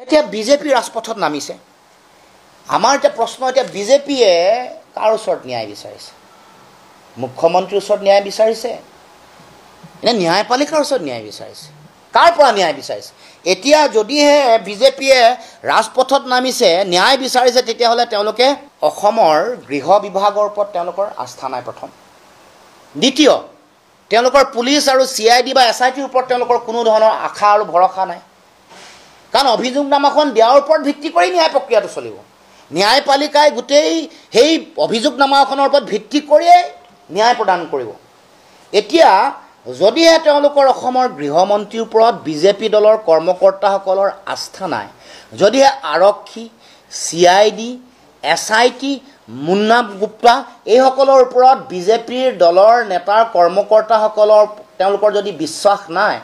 এতিয়া বিজেপি ৰাজপথত নামিছে। আমাৰ এতিয়া প্ৰশ্ন, এতিয়া বিজেপিয়ে কাৰ ওচৰত ন্যায় বিচাৰিছে? মুখ্যমন্ত্ৰীৰ ওচৰত ন্যায় বিচাৰিছে নে ন্যায়পালিকাৰ ওচৰত ন্যায় বিচাৰিছে? কাৰ পৰা ন্যায় বিচাৰিছে? এতিয়া যদিহে বিজেপিয়ে ৰাজপথত নামিছে, ন্যায় বিচাৰিছে, তেতিয়াহ'লে তেওঁলোকে অসমৰ গৃহ বিভাগৰ ওপৰত তেওঁলোকৰ আস্থা নাই প্ৰথম। দ্বিতীয়, তেওঁলোকৰ পুলিচ আৰু CID বা SITৰ ওপৰত তেওঁলোকৰ কোনো ধৰণৰ আশা আৰু ভৰসা নাই। কাৰণ অভিযোগনামাখন দিয়াৰ ওপৰত ভিত্তি কৰি ন্যায় প্ৰক্ৰিয়াটো চলিব। ন্যায়পালিকাই গোটেই সেই অভিযোগনামাখনৰ ওপৰত ভিত্তি কৰিয়েই ন্যায় প্ৰদান কৰিব। এতিয়া যদিহে তেওঁলোকৰ অসমৰ গৃহমন্ত্ৰীৰ ওপৰত বিজেপি দলৰ কৰ্মকৰ্তাসকলৰ আস্থা নাই, যদিহে আৰক্ষী, CID, SIT, মুন্না গুপ্তা এইসকলৰ ওপৰত বিজেপিৰ দলৰ নেতাৰ কৰ্মকৰ্তাসকলৰ তেওঁলোকৰ যদি বিশ্বাস নাই,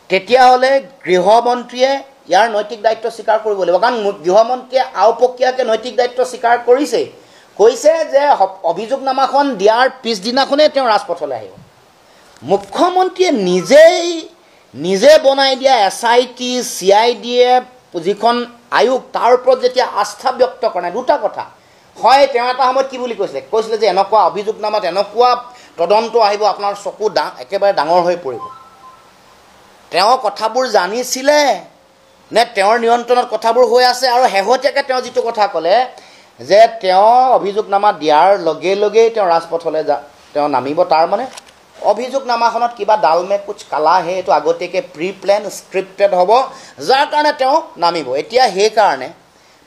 তেতিয়াহ'লে গৃহমন্ত্ৰীয়ে ইয়াৰ নৈতিক দায়িত্ব স্বীকাৰ কৰিব লাগিব। কাৰণ গৃহমন্ত্ৰীয়ে আওপকীয়াকৈ নৈতিক দায়িত্ব স্বীকাৰ কৰিছেই, কৈছে যে অভিযোগনামাখন দিয়াৰ পিছদিনাখনেই তেওঁ ৰাজপথলৈ আহিব। মুখ্যমন্ত্ৰীয়ে নিজে বনাই দিয়া SIT, CIDয়ে যিখন আয়োগ, তাৰ ওপৰত যেতিয়া আস্থা ব্যক্ত কৰা নাই, দুটা কথা হয়। তেওঁ এটা সময়ত কি বুলি কৈছিলে যে এনেকুৱা অভিযোগনামাত এনেকুৱা তদন্ত আহিব, আপোনাৰ চকু একেবাৰে ডাঙৰ হৈ পৰিব। তেওঁ কথাবোৰ জানিছিলে নে তেওঁৰ নিয়ন্ত্ৰণত কথাবোৰ হৈ আছে? আৰু শেহতীয়াকৈ তেওঁ যিটো কথা ক'লে যে তেওঁ অভিযোগনামা দিয়াৰ লগে লগেই তেওঁ ৰাজপথলৈ তেওঁ নামিব, তাৰ মানে অভিযোগনামাখনত কিবা ডালমে কুচ কালা হে, এইটো আগতীয়াকৈ প্ৰিপ্লেন স্ক্ৰিপ্টেড হ'ব, যাৰ কাৰণে তেওঁ নামিব। এতিয়া সেইকাৰণে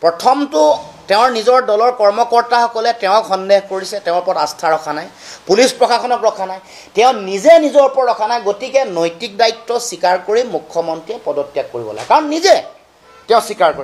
প্ৰথমটো তেওঁৰ নিজৰ দলৰ কৰ্মকৰ্তাসকলে তেওঁক সন্দেহ কৰিছে, তেওঁৰ ওপৰত আস্থা ৰখা নাই, পুলিচ প্ৰশাসনক ৰখা নাই, তেওঁ নিজে নিজৰ ওপৰত ৰখা নাই। গতিকে নৈতিক দায়িত্ব স্বীকাৰ কৰি মুখ্যমন্ত্ৰীয়ে পদত্যাগ কৰিব লাগে, কাৰণ নিজে তেওঁ স্বীকাৰ কৰিছে।